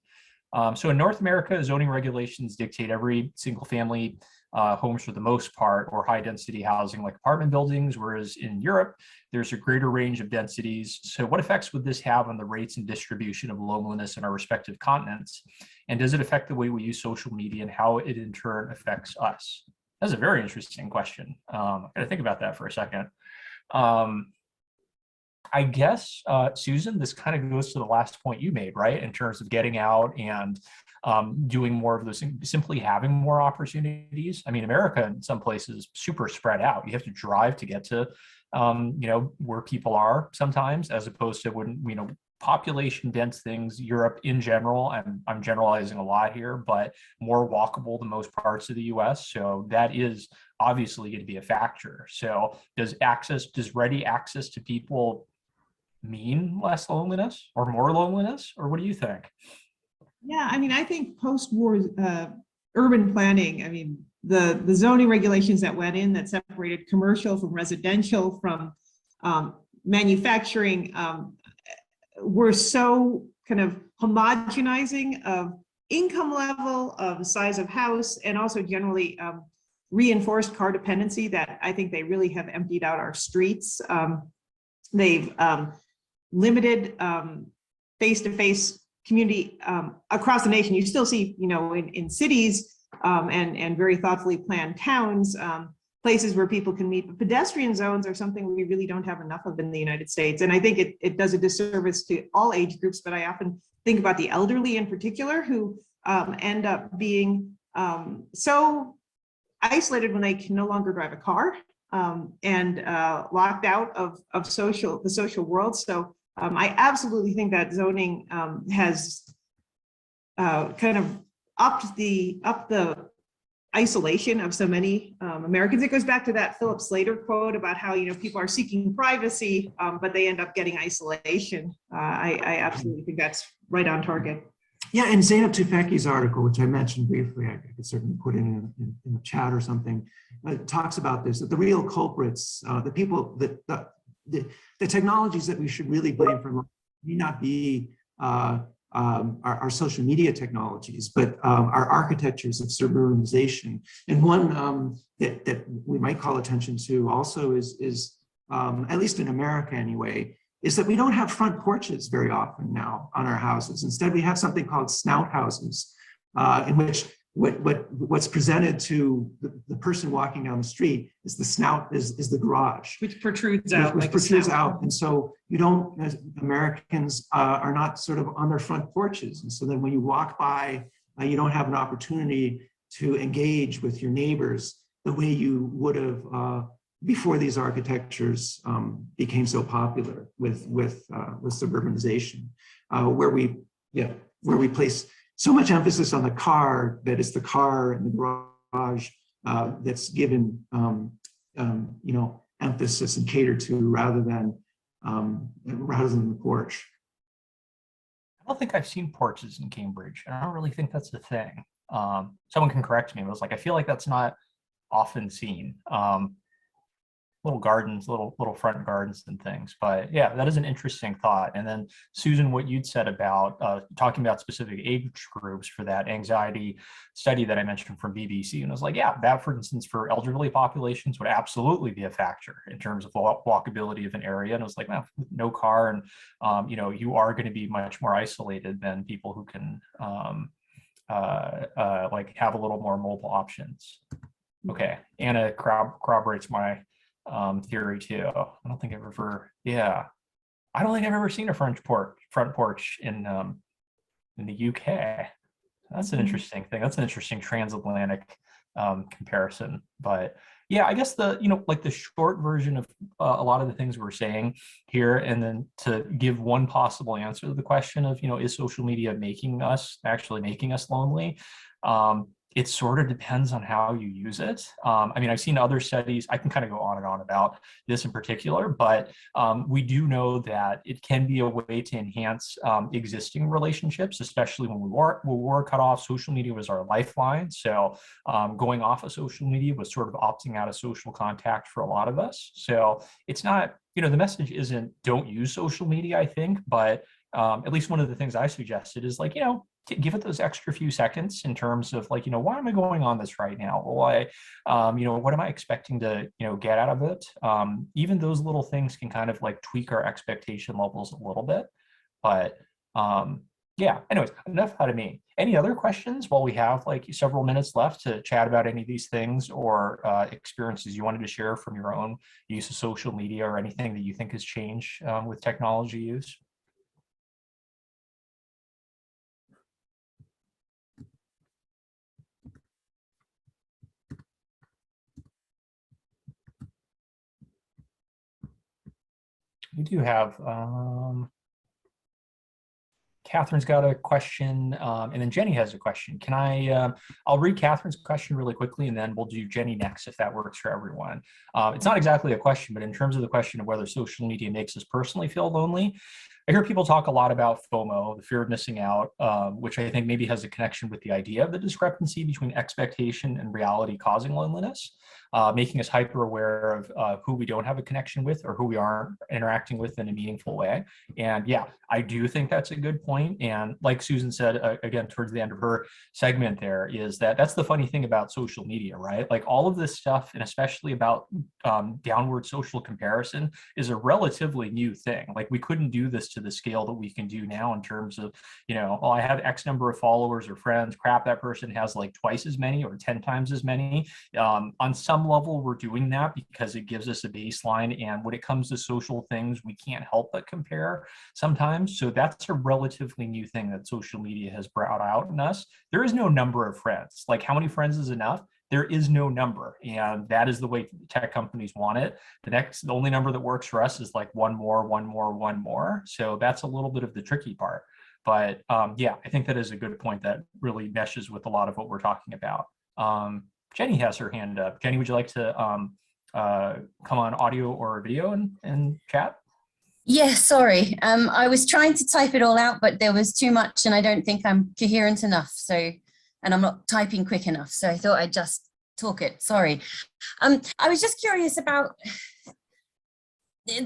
So in North America, zoning regulations dictate every single family homes for the most part, or high density housing like apartment buildings, whereas in Europe, there's a greater range of densities. So what effects would this have on the rates and distribution of loneliness in our respective continents? And does it affect the way we use social media and how it in turn affects us? That's a very interesting question. I gotta think about that for a second. I guess, Susan, this kind of goes to the last point you made, right? In terms of getting out and doing more of those things, simply having more opportunities. I mean, America in some places super spread out. You have to drive to get to, where people are sometimes, as opposed to when, population dense things, Europe in general, and I'm generalizing a lot here, but more walkable than most parts of the US. So that is obviously going to be a factor. So does ready access to people mean less loneliness or more loneliness, or what do you think? Yeah, I mean, I think post-war urban planning, I mean, the zoning regulations that went in that separated commercial from residential, from manufacturing, were so kind of homogenizing of income level, of size of house, and also generally reinforced car dependency that I think they really have emptied out our streets. They've limited face-to-face community across the nation. You still see, in cities and very thoughtfully planned towns, places where people can meet. But pedestrian zones are something we really don't have enough of in the United States. And I think it does a disservice to all age groups, but I often think about the elderly in particular who end up being so isolated when they can no longer drive a car and locked out of the social world. So I absolutely think that zoning has kind of upped the isolation of so many Americans. It goes back to that Philip Slater quote about how people are seeking privacy, but they end up getting isolation. I absolutely think that's right on target. Yeah, and Zainab Tufekci's article, which I mentioned briefly, I could certainly put in the chat or something, talks about this, that the real culprits, the people that the technologies that we should really blame for may not be our social media technologies, but our architectures of suburbanization. And one that we might call attention to also is at least in America anyway, is that we don't have front porches very often now on our houses. Instead, we have something called snout houses, in which what's presented to the person walking down the street is the snout, is the garage. Which protrudes out. Which protrudes out. And so you don't, as Americans are not sort of on their front porches. And so then when you walk by, you don't have an opportunity to engage with your neighbors the way you would have before these architectures became so popular with suburbanization, where we place so much emphasis on the car, that it's the car and the garage that's given emphasis and catered to rather than the porch. I don't think I've seen porches in Cambridge. I don't really think that's the thing. Someone can correct me, but I feel like that's not often seen. Little gardens, little front gardens and things. But yeah, that is an interesting thought. And then Susan, what you'd said about talking about specific age groups for that anxiety study that I mentioned from BBC, and I was like, yeah, that for instance for elderly populations would absolutely be a factor in terms of walkability of an area. And it was like, well, no car, and you are going to be much more isolated than people who can have a little more mobile options. Okay, Anna corroborates my theory too. I don't think I've ever seen a front porch in the UK. That's an interesting thing. That's an interesting transatlantic comparison. But yeah, I guess the short version of a lot of the things we're saying here, and then to give one possible answer to the question of is social media actually making us lonely? It sort of depends on how you use it. I've seen other studies, I can kind of go on and on about this in particular, but we do know that it can be a way to enhance existing relationships, especially when we were cut off. Social media was our lifeline. So going off of social media was sort of opting out of social contact for a lot of us. So it's not, the message isn't don't use social media, I think, but at least one of the things I suggested is give it those extra few seconds in terms of why am I going on this right now? What am I expecting to, get out of it? Even those little things can kind of tweak our expectation levels a little bit. But yeah, anyways, enough out of me. Any other questions while we have several minutes left to chat about any of these things or experiences you wanted to share from your own use of social media or anything that you think has changed with technology use? We do have, Catherine's got a question, and then Jenny has a question. Can I'll read Catherine's question really quickly, and then we'll do Jenny next if that works for everyone. It's not exactly a question, but in terms of the question of whether social media makes us personally feel lonely, I hear people talk a lot about FOMO, the fear of missing out, which I think maybe has a connection with the idea of the discrepancy between expectation and reality causing loneliness, making us hyper aware of who we don't have a connection with or who we aren't interacting with in a meaningful way. And yeah, I do think that's a good point. point. And like Susan said, again, towards the end of her segment there, is that that's the funny thing about social media, right? Like all of this stuff, and especially about downward social comparison, is a relatively new thing. Like we couldn't do this to the scale that we can do now in terms of, you know, oh, I have X number of followers or friends, crap, that person has like twice as many or 10 times as many. On some level, we're doing that because it gives us a baseline. And when it comes to social things, we can't help but compare sometimes. So that's a relatively new thing that social media has brought out in us. There is no number of friends. Like how many friends is enough? There is no number. And that is the way tech companies want it. The only number that works for us is like one more, one more, one more. So that's a little bit of the tricky part. But yeah, I think that is a good point that really meshes with a lot of what we're talking about. Jenny has her hand up. Jenny, would you like to come on audio or video and chat? Yeah, sorry. I was trying to type it all out, but there was too much and I don't think I'm coherent enough. So, and I'm not typing quick enough. So I thought I'd just talk it. Sorry. I was just curious about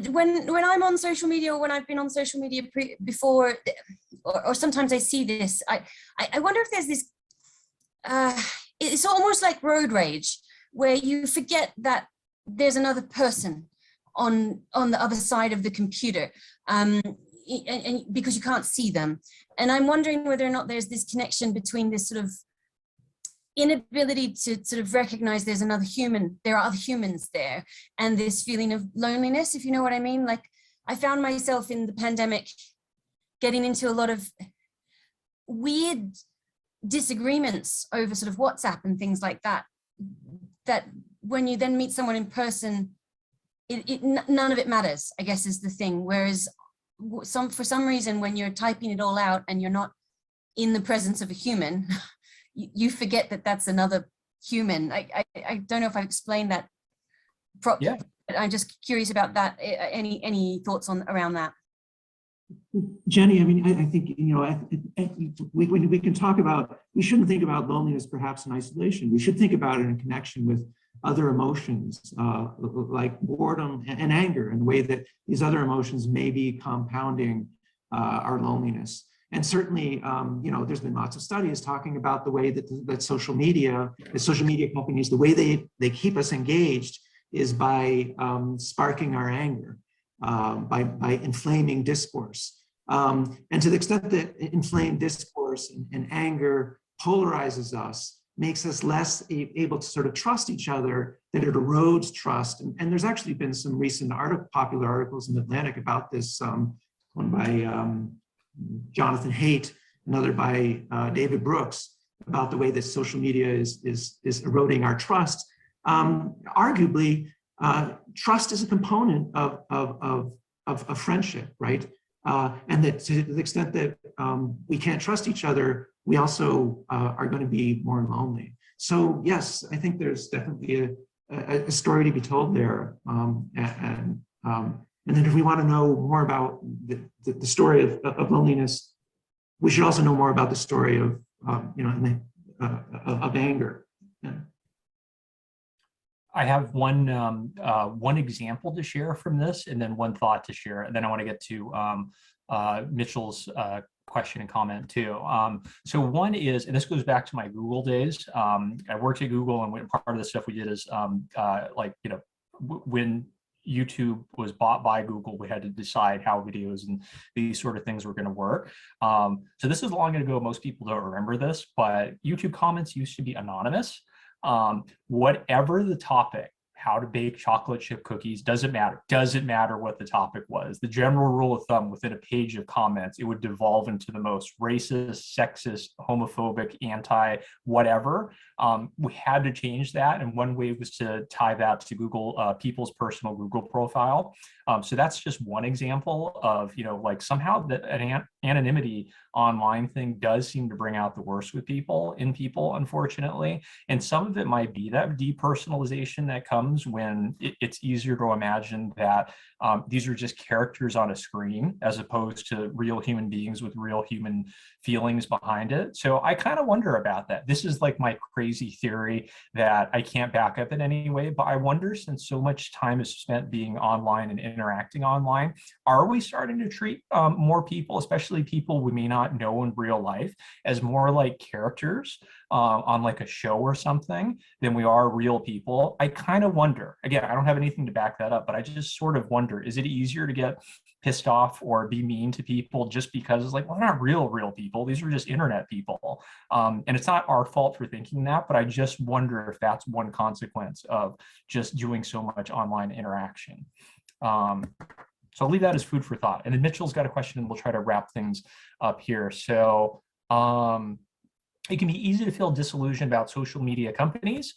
when I'm on social media, or when I've been on social media before, or sometimes I see this, I wonder if there's this, it's almost like road rage, where you forget that there's another person on the other side of the computer, and because you can't see them. And I'm wondering whether or not there's this connection between this sort of inability to sort of recognize there's another human, there are other humans there, and this feeling of loneliness, if you know what I mean. Like I found myself in the pandemic getting into a lot of weird disagreements over sort of WhatsApp and things like that, that when you then meet someone in person, none of it matters, I guess, is the thing. Whereas for some reason, when you're typing it all out and you're not in the presence of a human, you forget that that's another human. I don't know if I've explained that properly. Yeah. But I'm just curious about that. Any thoughts around that? Jenny, I mean, I think, you know, we can talk about, we shouldn't think about loneliness perhaps in isolation. We should think about it in connection with other emotions like boredom and anger, and the way that these other emotions may be compounding our loneliness. And certainly, you know, there's been lots of studies talking about the way that social media companies, the way they keep us engaged is by sparking our anger, by inflaming discourse. And to the extent that inflamed discourse and anger polarizes us, makes us less able to sort of trust each other, that it erodes trust. And there's actually been some recent popular articles in Atlantic about this, one by Jonathan Haidt, another by David Brooks, about the way that social media is eroding our trust. Arguably, trust is a component of friendship, right? And that to the extent that we can't trust each other, we also are going to be more lonely. So yes, I think there's definitely a story to be told there. And then if we want to know more about the story of loneliness, we should also know more about the story of you know, of anger. Yeah. I have one example to share from this, and then one thought to share, and then I want to get to Mitchell's question and comment too. So one is, and this goes back to my Google days. I worked at Google, and part of the stuff we did is like, you know, when YouTube was bought by Google, we had to decide how videos and these sort of things were going to work. So this is long ago. Most people don't remember this, but YouTube comments used to be anonymous. Whatever the topic, how to bake chocolate chip cookies, doesn't matter. Doesn't matter what the topic was. The general rule of thumb, within a page of comments, it would devolve into the most racist, sexist, homophobic, anti-whatever. We had to change that, and one way was to tie that to Google, people's personal Google profile. So that's just one example of, you know, like somehow that an anonymity online thing does seem to bring out the worst with people, unfortunately. And some of it might be that depersonalization that comes times when it's easier to imagine that these are just characters on a screen as opposed to real human beings with real human feelings behind it. So I kind of wonder about that. This is like my crazy theory that I can't back up in any way, but I wonder, since so much time is spent being online and interacting online, are we starting to treat more people, especially people we may not know in real life, as more like characters on like a show or something than we are real people? I kind of wonder. Again, I don't have anything to back that up, but I just sort of wonder, is it easier to get pissed off or be mean to people just because it's like, well, they're not real people. These are just internet people. And it's not our fault for thinking that, but I just wonder if that's one consequence of just doing so much online interaction. So I'll leave that as food for thought. And then Mitchell's got a question and we'll try to wrap things up here. So it can be easy to feel disillusioned about social media companies,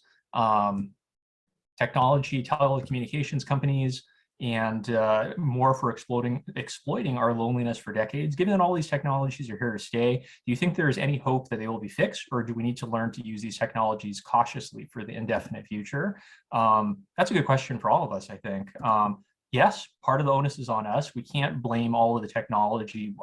technology, telecommunications companies, and more for exploiting our loneliness for decades. Given that all these technologies are here to stay, do you think there is any hope that they will be fixed, or do we need to learn to use these technologies cautiously for the indefinite future? That's a good question for all of us, I think. Yes, part of the onus is on us. We can't blame all of the technology,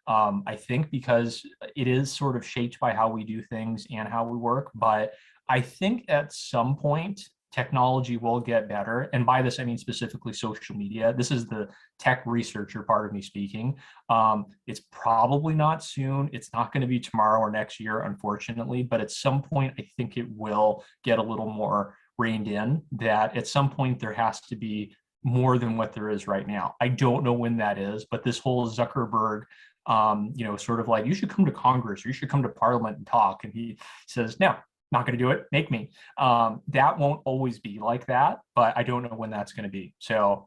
I think, because it is sort of shaped by how we do things and how we work. But I think at some point, technology will get better. And by this, I mean specifically social media. This is the tech researcher part of me speaking. It's probably not soon. It's not going to be tomorrow or next year, unfortunately. But at some point, I think it will get a little more reined in, that at some point there has to be more than what there is right now. I don't know when that is, but this whole Zuckerberg, sort of like, you should come to Congress or you should come to Parliament and talk. And he says, no, not going to do it. Make me. That won't always be like that, but I don't know when that's going to be. So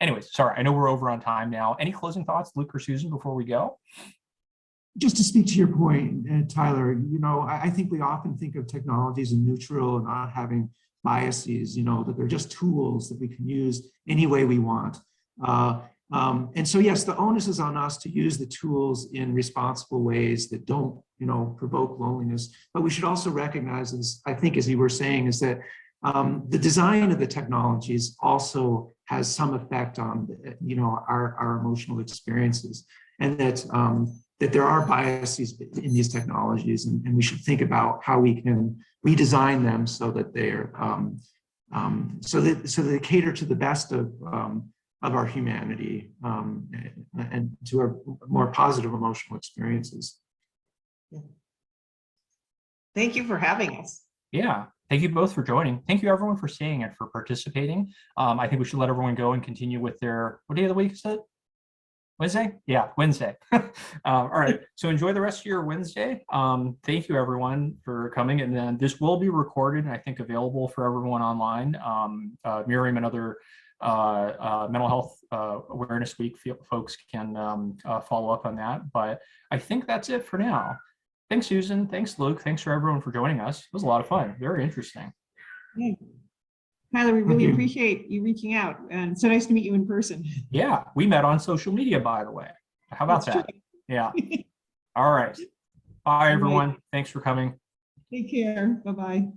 anyways, sorry, I know we're over on time now. Any closing thoughts, Luke or Susan, before we go? Just to speak to your point, Tyler, I think we often think of technologies as neutral and not having biases, that they're just tools that we can use any way we want. And so, yes, the onus is on us to use the tools in responsible ways that don't, provoke loneliness. But we should also recognize, as I think, as you were saying, is that the design of the technologies also has some effect on, our emotional experiences, and that there are biases in these technologies, and we should think about how we can redesign them so that they're so that they cater to the best of our humanity and to our more positive emotional experiences. Thank you for having us. Yeah, thank you both for joining. Thank you everyone for staying and for participating. I think we should let everyone go and continue with their, what day of the week is it? Wednesday? Yeah, Wednesday. All right, so enjoy the rest of your Wednesday. Thank you everyone for coming, and then this will be recorded and I think available for everyone online. Miriam and other Mental Health Awareness Week folks can follow up on that, but I think that's it for now. Thanks, Susan. Thanks, Luke. Thanks for everyone for joining us. It was a lot of fun. Very interesting. Hey. Tyler, we really appreciate you reaching out, and it's so nice to meet you in person. Yeah, we met on social media, by the way. How about That's that? true. Yeah. All right. Bye, everyone. Thanks for coming. Take care. Bye-bye.